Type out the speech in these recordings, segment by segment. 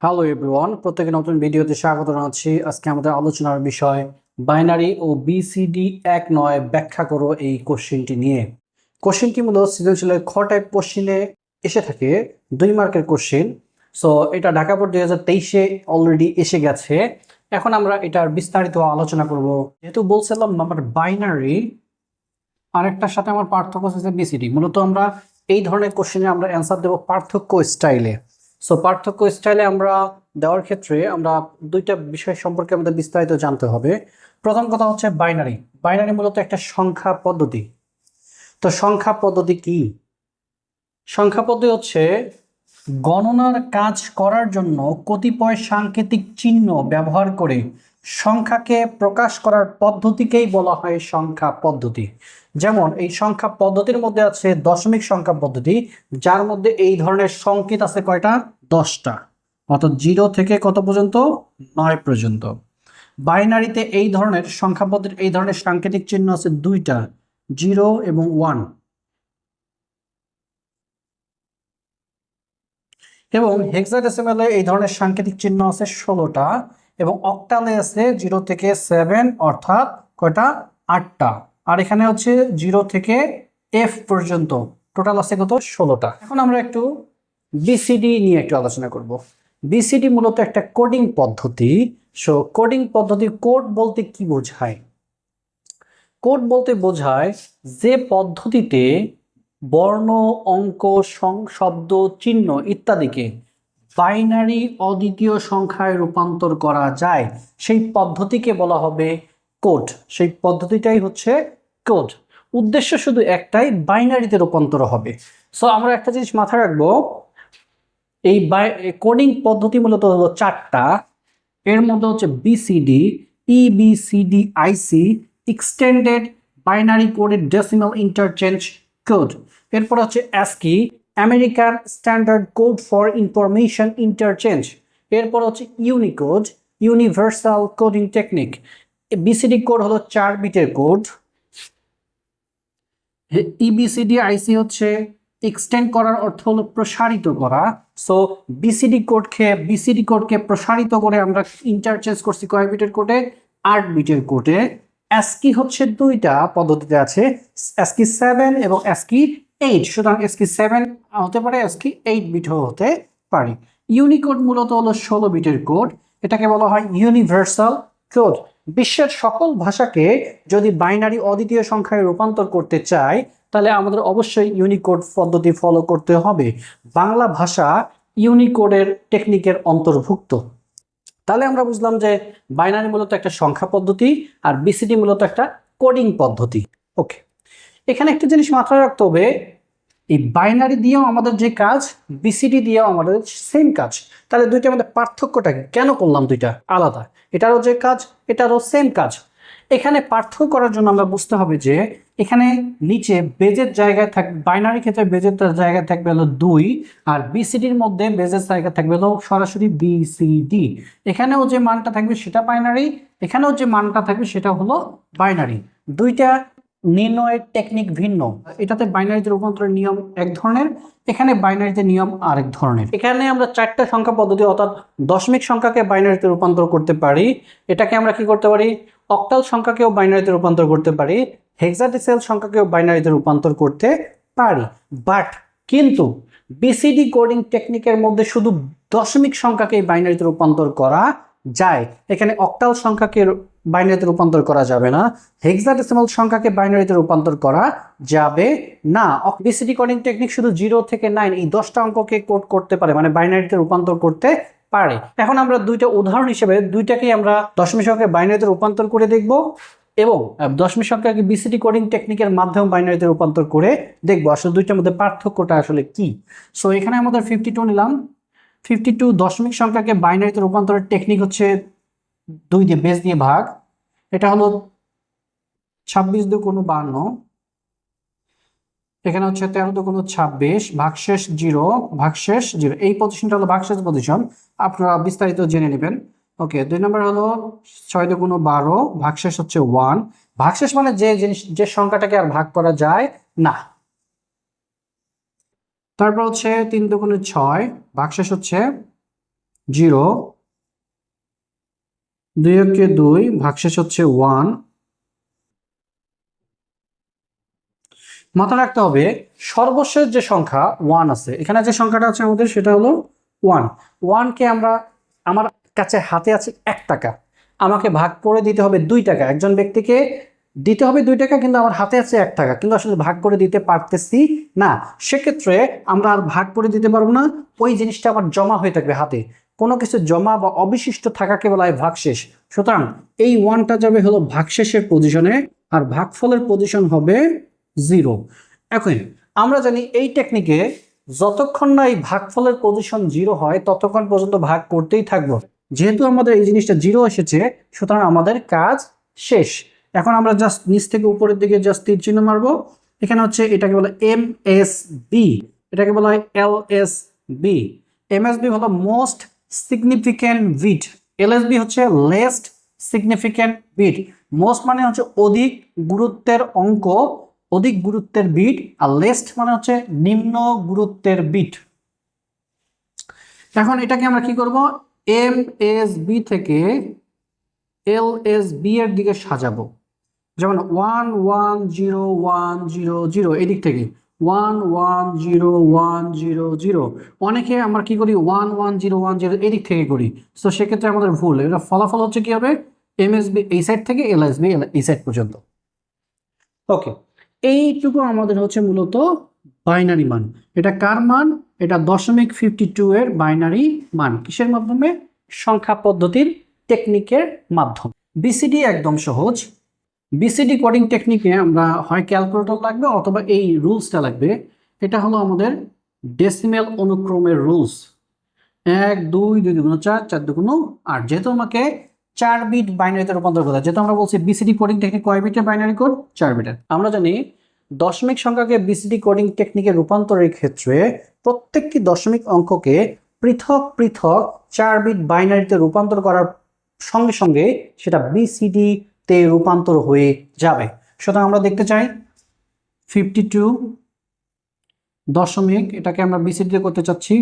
Hello everyone, প্রত্যেকে নতুন ভিডিওতে স্বাগত জানাচ্ছি। আজকে আমাদের আলোচনার বিষয় বাইনারি ও বিসিডি এক নয় ব্যাখ্যা করো এই কোশ্চেনটি নিয়ে। কোশ্চেনটি মূলত সৃজনশীলের খ টাইপ কোশ্চেনে এসে থাকে, 2 মার্কের কোশ্চেন। সো এটা ঢাকা বোর্ড 2023-এ অলরেডি এসে গেছে। এখন আমরা এটার বিস্তারিত আলোচনা করব। যেহেতু বলছিলাম আমার বাইনারি আরেকটার সাথে আমার পার্থক্য হচ্ছে বিসিডি, মূলত আমরা এই ধরনের কোশ্চেনে আমরা অ্যান্সার দেবো পার্থক্য স্টাইলে। সো পার্থক্য স্টাইলে আমরা দেওয়ার ক্ষেত্রে আমরা দুইটা বিষয় সম্পর্কে আমাদের বিস্তারিত জানতে হবে। প্রথম কথা হচ্ছে বাইনারি। বাইনারি মূলত একটা সংখ্যা পদ্ধতি। তো সংখ্যা পদ্ধতি কি? সংখ্যা পদ্ধতি হচ্ছে গণনার কাজ করার জন্য কতিপয় সাংকেতিক চিহ্ন ব্যবহার করে সংখ্যাকে প্রকাশ করার পদ্ধতিকেই বলা হয় সংখ্যা পদ্ধতি। যেমন এই সংখ্যা পদ্ধতির মধ্যে আছে দশমিক সংখ্যা পদ্ধতি, যার মধ্যে এই ধরনের সংকেত আছে কয়টা? 10টা, অর্থাৎ 0 থেকে কত পর্যন্ত? 9 পর্যন্ত। বাইনারিতে এই ধরনের সংখ্যা পদ্ধতির এই ধরনের সাংকেতিক চিহ্ন আছে 2টা, 0 এবং 1। এবং হেক্সাডেসিমালে এই ধরনের সাংকেতিক চিহ্ন আছে 16টা, এবং অক্টালে আছে 0 থেকে 7, অর্থাৎ কয়টা? 8টা। আর এখানে হচ্ছে 0 থেকে F পর্যন্ত, টোটাল আছে কত? 16টা। এখন আমরা একটু বিসিডি নিয়ে একটু আলোচনা করব। বিসিডি মূলত একটা কোডিং পদ্ধতি। সো কোডিং পদ্ধতি, কোড বলতে কি বোঝায়? কোড বলতে বোঝায় যে পদ্ধতিতে বর্ণ, অঙ্ক, শব্দ, চিহ্ন ইত্যাদিকে বাইনারি অদ্বিতীয় সংখ্যায় রূপান্তর করা যায়, সেই পদ্ধতিকে বলা হবে কোড। সেই পদ্ধতিটাই হচ্ছে কোড। উদ্দেশ্য শুধু একটাই, বাইনারিতে রূপান্তর হবে। সো আমরা একটা জিনিস মাথায় রাখবো, এই কোডিং পদ্ধতি মূলত হলো 4টা। এর মধ্যে হচ্ছে BCD, EBCDIC, extended binary coded decimal interchange code. এরপর হচ্ছে ASCII, American standard code for information interchange. এরপর হচ্ছে Unicode, universal coding technique. BCD code হলো 4 বিটের কোড। ইবিসিডি আইসি হচ্ছে এক্সটেন্ড করার অর্থ হলো প্রসারিত করা। সো বিসিডি কোডকে প্রসারিত করে আমরা ইন্টারচেঞ্জ করছি কয় বিটের কোডে? 8 বিটের কোডে। অ্যাসকি হচ্ছে 2টা পদ্ধতিতে আছে, অ্যাসকি 7 এবং অ্যাসকি 8। সুতরাং অ্যাসকি 7 হতে পারে, অ্যাসকি 8 বিটও হতে পারে। ইউনিকোড মূলত হলো 16 বিটের কোড, এটাকে বলা হয় ইউনিভার্সাল কোড। বিশ্বের সকল ভাষাকে যদি বাইনারি অদ্বিতীয় সংখ্যায় রূপান্তর করতে চাই, তাহলে আমাদের অবশ্যই ইউনিকোড পদ্ধতি ফলো করতে হবে। বাংলা ভাষা ইউনিকোডের টেকনিকের অন্তর্ভুক্ত। তাহলে আমরা বুঝলাম যে বাইনারি মূলত একটা সংখ্যা পদ্ধতি আর বিসিডি মূলত একটা কোডিং পদ্ধতি। ওকে, এখানে একটা জিনিস মাথায় রাখতে হবে, এই বাইনারি দিয়েও আমাদের যে কাজ, বিসিডি দিয়েও আমাদের সেম কাজ। তাহলে দুইটার মধ্যে পার্থক্যটা কি? কেন করলাম দুইটা আলাদা? এটারও যে কাজ, এটারও সেম কাজ। এখানে পার্থক্য করার জন্য আমরা বুঝতে হবে যে এখানে নিচে বেজের জায়গায় থাকবে, বাইনারি ক্ষেত্রে বেজের জায়গায় থাকবে হলো 2, আর বিসিডির মধ্যে বেজের জায়গা থাকবে হলো সরাসরি বিসিডি। এখানেও যে মানটা থাকবে সেটা বাইনারি, এখানেও যে মানটা থাকবে সেটা হলো বাইনারি। দুইটা নির্ণয়ের টেকনিক ভিন্ন। এটাতে বাইনারিতে রূপান্তরের নিয়ম এক ধরনের, এখানে বাইনারিতে নিয়ম আরেক ধরনের। এখানে আমরা 4টা সংখ্যা পদ্ধতি, অর্থাৎ দশমিক সংখ্যাকে বাইনারিতে রূপান্তর করতে পারি। এটাকে আমরা কি করতে পারি? অক্টাল সংখ্যাকেও বাইনারিতে রূপান্তর করতে পারি, হেক্সাডেসিমাল সংখ্যাকেও বাইনারিতে রূপান্তর করতে পারি। কিন্তু বিসিডি কোডিং টেকনিকের মধ্যে শুধু দশমিক সংখ্যাকে বাইনারিতে রূপান্তর করা যায়। এখানে অক্টাল সংখ্যাকে বাইনারিতে রূপান্তর করা যাবে না, হেক্সাডেসিমাল সংখ্যাকে বাইনারিতে রূপান্তর করা যাবে না। বিসিডি কোডিং টেকনিক শুধু 0 থেকে 9 এই 10টা অঙ্ককে কোড করতে পারে, মানে বাইনারিতে রূপান্তর করতে পারে। এখন আমরা দুইটা উদাহরণ হিসেবে দুইটাকেই আমরা দশমিক সংখ্যাকে বাইনারিতে রূপান্তর করে দেখব, এবং দশমিক সংখ্যাকে বিসিডি কোডিং টেকনিকের মাধ্যমে বাইনারিতে রূপান্তর করে দেখব আসলে দুইটার মধ্যে পার্থক্যটা আসলে কি। সো এখানে আমাদের 52 নিলাম। 52 দশমিক সংখ্যাকে বাইনারিতে রূপান্তরের টেকনিক হচ্ছে 2 দিয়ে বেস দিয়ে ভাগ। এটা হলো 26 2 কোনো 52, এখানে হচ্ছে 13 2 কোনো 26, ভাগশেষ 0, ভাগশেষ 0। এই পজিশনটা হলো ভাগশেষ পজিশন, আপনারা বিস্তারিত জেনে নেবেন। ওকে, 2 নম্বর হলো 6 2 কোনো 12, ভাগশেষ হচ্ছে 1। ভাগশেষ মানে যে জিনিস, যে সংখ্যাটাকে আর ভাগ করা যায় না। তারপর হচ্ছে 3 2 কোনো 6, ভাগশেষ হচ্ছে 0, 2 একে 2, ভাগশেষ হচ্ছে 1। মাথায় রাখতে হবে সর্বশেষ যে সংখ্যা 1 আছে, এখানে যে সংখ্যাটা আছে আমাদের সেটা হলো 1। 1 কে আমার কাছে হাতে আছে 1 টাকা, আমাকে ভাগ করে দিতে হবে 2 টাকা। একজন ব্যক্তিকে দিতে হবে 2 টাকা, কিন্তু আমার হাতে আছে 1 টাকা, কিন্তু আসলে ভাগ করে দিতে পারতেছি না। সেক্ষেত্রে আমরা আর ভাগ করে দিতে পারবো না, ওই জিনিসটা আবার জমা হয়ে থাকবে হাতে। কোনো কিছু জমা বা অবশিষ্ট থাকাকে বলা হয় ভাগশেষ। সুতরাং এই 1টা যাবে হলো ভাগশেষের পজিশনে, আর ভাগফলের পজিশন হবে 0। এখন আমরা জানি এই টেকনিকে যতক্ষণ না এই ভাগফলের পজিশন 0 হয় ততক্ষণ পর্যন্ত ভাগ করতেই থাকবো। যেহেতু আমাদের এই জিনিসটা 0 এসেছে, সুতরাং আমাদের কাজ শেষ। এখন আমরা জাস্ট নিচ থেকে উপরের দিকে জাস্ট তীর চিহ্ন মারবো। এখানে হচ্ছে এটাকে বলে MSB, এটাকে বলা হয় LSB। MSB হলো মোস্ট সিগনিফিক্যান্ট বিট, LSB হচ্ছে লেস্ট সিগনিফিক্যান্ট বিট। মোস্ট মানে হচ্ছে অধিক গুরুত্বের অঙ্ক, অধিক গুরুত্বের বিট, আর লেস্ট মানে হচ্ছে নিম্ন গুরুত্বের বিট। এখন এটাকে আমরা কি করব, MSB থেকে LSB এর দিকে সাজাবো। যেমন 1 1 0 1 0 0, এদিক থেকে 1 1 0 1 0 0। অনেকে আমরা কি করি 1 1 0 1 0 এদিক থেকে করি, তো সেক্ষেত্রে আমাদের ভুল। এটা ফলাফল হচ্ছে কি হবে, MSB এই সাইড থেকে LSB এই সাইড পর্যন্ত। ওকে, এইটুকু আমাদের হচ্ছে মূলত বাইনারি মান। এটা কার মান? এটা 0.52 এর বাইনারি মান। কিসের মাধ্যমে? সংখ্যা পদ্ধতির টেকনিকের মাধ্যমে। বিসিডি একদম সহজ। বিসিডি কোডিং টেকনিকে আমরা হয় ক্যালকুলেটর লাগবে অথবা এই রুলসটা লাগবে। এটা হলো আমাদের ডেসিমেল অনুক্রমের রুলস। 1 2 2 2 4 4 2 8। যেহেতু আমাকে 4 বিট বাইনারিতে রূপান্তর করতে হয়, যেহেতু আমরা বলছি বিসিডি কোডিং টেকনিক কয় বিটের বাইনারি কোড? 4 বিটের। আমরা জানি দশমিক সংখ্যাকে বিসিডি কোডিং টেকনিকে রূপান্তরের ক্ষেত্রে প্রত্যেকটি দশমিক অঙ্ককে পৃথক পৃথক 4 বিট বাইনারিতে রূপান্তর করার সঙ্গে সঙ্গে সেটা বিসিডি তে রূপান্তর হয়ে যাবে। সুতরাং আমরা দেখতে চাই 52 দশমিক, এটাকে আমরা বিসিডি করতে চাচ্ছি।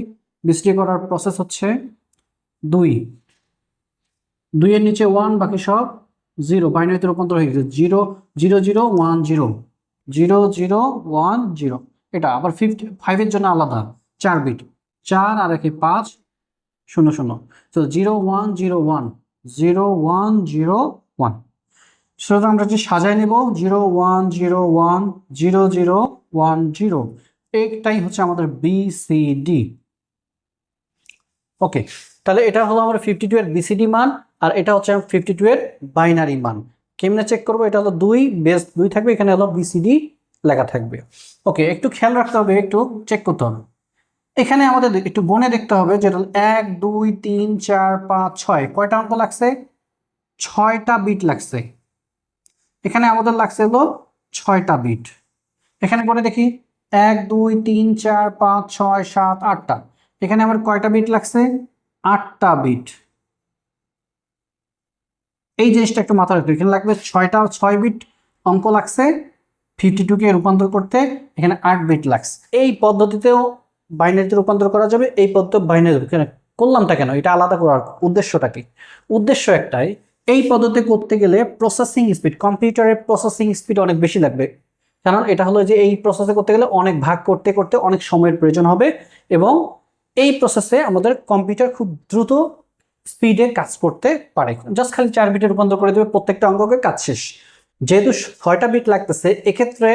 বিসিডি করার প্রসেস হচ্ছে 2 এর নিচে 1, বাকি সব 0, বাইনারিতে রূপান্তর হয়ে গেছে। 0 0 0 1 0 0 0 1 0। এটা আবার 5 এর জন্য আলাদা 4 বিট, 4 আর 1 5 0 0। তো 0 1 0 1 0 1 0 1। সুতরাং আমরা যে সাজাই নেব 0 1 0 1 0 0 1 0, একটাই হচ্ছে আমাদের বিসিডি। ওকে, তাহলে এটা হলো আমার 52 এর বিসিডি মান, আর এটা হচ্ছে 52 এর বাইনারি মান। কেমনে চেক করবো? এটা হলো 2 বেস 2 থাকবে, এখানে হলো বিসিডি লেখা থাকবে। ওকে, একটু খেয়াল রাখতে হবে, একটু চেক করতে হবে। এখানে আমাদের একটু গণে দেখতে হবে, যেটা 1 2 3 4 5 6, কয়টা অঙ্ক লাগছে? 6টা বিট লাগছে। এখানে আমাদের লাগছে হলো 6টা বিট। এখানে করে দেখি 1 2 3 4 5 6 7 8টা। এখানে আমার কয়টা বিট লাগছে? 8টা বিট। এই জিনিসটা একটু মাথায় রাখতে, এখানে লাগবে 6 বিট অঙ্ক লাগছে 52 কে রূপান্তর করতে, এখানে 8 বিট লাগছে। এই পদ্ধতিতেও বাইনারিতে রূপান্তর করা যাবে, এই পদ্ধতি বাইনারি করলামটা কেন? এটা আলাদা করার উদ্দেশ্যটা কি? উদ্দেশ্য একটাই, এই পদ্ধতি করতে গেলে প্রসেসিং স্পিড, কম্পিউটারের প্রসেসিং স্পিড অনেক বেশি লাগবে। কারণ এটা হলো যে এই প্রসেসে করতে গেলে অনেক ভাগ করতে করতে অনেক সময়ের প্রয়োজন হবে, এবং এই প্রসেসে আমাদের কম্পিউটার খুব দ্রুত স্পিডে কাজ করতে পারে। জাস্ট খালি 4 বিটে রূপান্তর করে দেবে প্রত্যেকটা অঙ্ককে, কাজ শেষ। যেহেতু 6টা বিট লাগতেছে, এক্ষেত্রে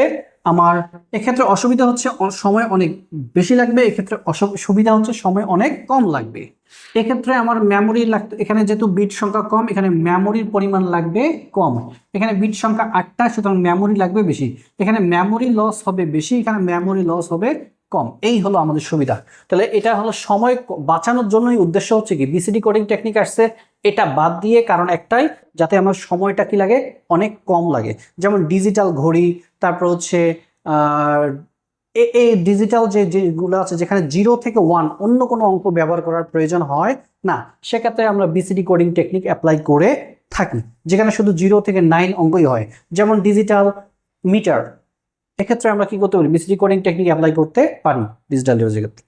অসুবিধা হচ্ছে সময় অনেক বেশি লাগবে, এক্ষেত্রে সুবিধা হচ্ছে সময় অনেক কম লাগবে। এক্ষেত্রে আমার মেমোরি লাগবে, এখানে যেহেতু বিট সংখ্যা কম, এখানে মেমোরির পরিমাণ লাগবে কম। এখানে বিট সংখ্যা 8টা, সুতরাং মেমোরি লাগবে বেশি। এখানে মেমোরি লস হবে বেশি, এখানে মেমোরি লস হবে কম। এই হলো আমাদের সুবিধা। তাহলে এটা হলো সময় বাঁচানোর জন্যই উদ্দেশ্য হচ্ছে কি বিসিডি কোডিং টেকনিক আসছে, এটা বাদ দিয়ে কারণ একটাই, যাতে আমার সময়টা কি লাগে, অনেক কম লাগে। যেমন ডিজিটাল ঘড়ি, তারপর হচ্ছে এই ডিজিটাল যেগুলো আছে যেখানে 0 থেকে 1 অন্য কোনো অঙ্ক ব্যবহার করার প্রয়োজন হয় না, সেক্ষেত্রে আমরা বিসিডি কোডিং টেকনিক অ্যাপ্লাই করে থাকি। যেখানে শুধু 0 থেকে 9 অঙ্কই হয়, যেমন ডিজিটাল মিটার, এক্ষেত্রে আমরা কি করতে পারি? বিসিডি কোডিং টেকনিক অ্যাপ্লাই করতে পারি ডিজিটাল ইউজের ক্ষেত্রে।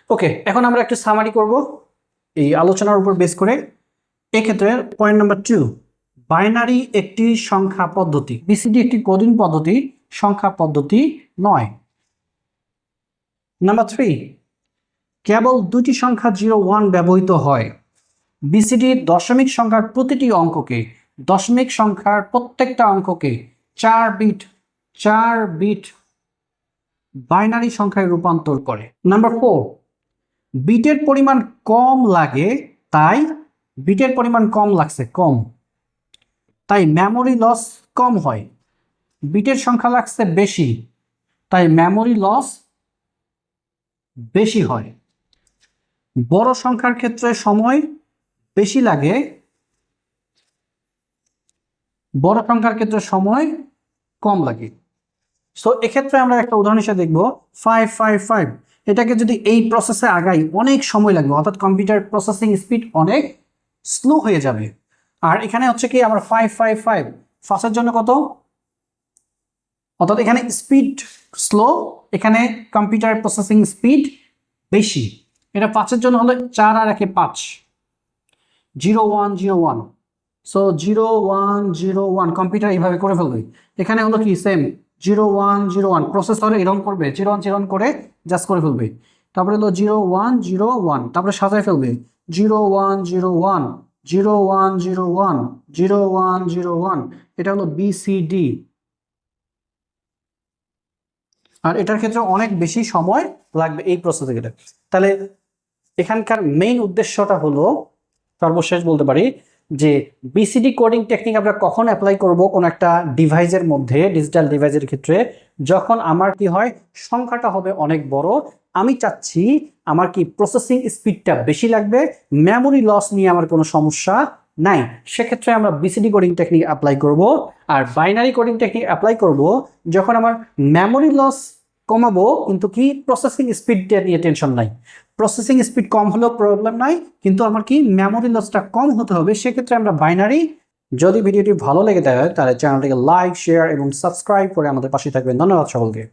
ওকে, এখন আমরা একটু সামারি করব। এই আলোচনার উপর বেস করে এক্ষেত্রে পয়েন্ট নাম্বার 2, বাইনারি একটি সংখ্যা পদ্ধতি। বিসিডি একটি কোডিং পদ্ধতি, সংখ্যা পদ্ধতি নয়। নাম্বার 3, কেবল দুটি সংখ্যা 0 1 ব্যবহৃত হয়। বিসিডি দশমিক সংখ্যার প্রতিটি অঙ্ককে, দশমিক সংখ্যার প্রত্যেকটা অঙ্ককে 4 বিট বাইনারি সংখ্যায় রূপান্তর করে। নাম্বার 4, বিটের পরিমাণ কম লাগে, তাই বিটের পরিমাণ কম লাগছে, কম, তাই মেমোরি লস কম হয়। বিটের সংখ্যা লাগছে বেশি, তাই মেমোরি লস বেশি হয়। বড় সংখ্যার ক্ষেত্রে সময় বেশি লাগে, বড় সংখ্যার ক্ষেত্রে সময় কম লাগে। সো এক্ষেত্রে আমরা একটা উদাহরণ হিসেবে দেখব 555। এটাকে যদি এই প্রসেসে আগাই অনেক সময় লাগবে, অর্থাৎ কম্পিউটার প্রসেসিং স্পিড অনেক স্লো হয়ে যাবে। আর এখানে হচ্ছে কি আমার 555 ফার্স্টের জন্য কত, অর্থাৎ এখানে স্পিড স্লো, এখানে কম্পিউটার প্রসেসিং স্পিড বেশি। এটা 5-এর জন্য হলো 4 আর 1 5, 0101। সো 0101 কম্পিউটার এইভাবে করে ফেলবে। এখানে হলো কি সেম 0101, প্রসেসর এরকম করবে 0101 করে জাস্ট করে ফেলবে। তারপরে হলো 0101, তারপরে সাজায় ফেলবে 0101 0101 0101। এটা হলো বিসিডি। আর এটার ক্ষেত্রে অনেক বেশি সময় লাগবে এই প্রসেসিংটা। তাহলে এখানকার মেইন উদ্দেশ্যটা হলো, সর্বশেষ বলতে পারি যে বিসিডি কোডিং টেকনিক আমরা কখন অ্যাপ্লাই করব কোন একটা ডিভাইসের মধ্যে, ডিজিটাল ডিভাইসের ক্ষেত্রে, যখন আমার কি হয় সংখ্যাটা হবে অনেক বড়, আমি চাচ্ছি আমার কি প্রসেসিং স্পিডটা বেশি লাগবে, মেমোরি লস নিয়ে আমার কোনো সমস্যা নাই, সেক্ষেত্রে আমরা বিসিডি কোডিং টেকনিক অ্যাপ্লাই করব। আর বাইনারি কোডিং টেকনিক অ্যাপ্লাই করব যখন আমার মেমোরি লস কমাবো কিন্তু কি প্রসেসিং স্পিডটা নিয়ে টেনশন নাই। প্রসেসিং স্পিড কম হলেও প্রবলেম নাই, কিন্তু আমার কি মেমোরি লসটা কম হতে হবে, সেক্ষেত্রে আমরা বাইনারি। যদি ভিডিওটি ভালো লেগে থাকে তাহলে চ্যানেলটিকে লাইক, শেয়ার এবং সাবস্ক্রাইব করে আমাদের পাশে থাকবেন। ধন্যবাদ সকলকে।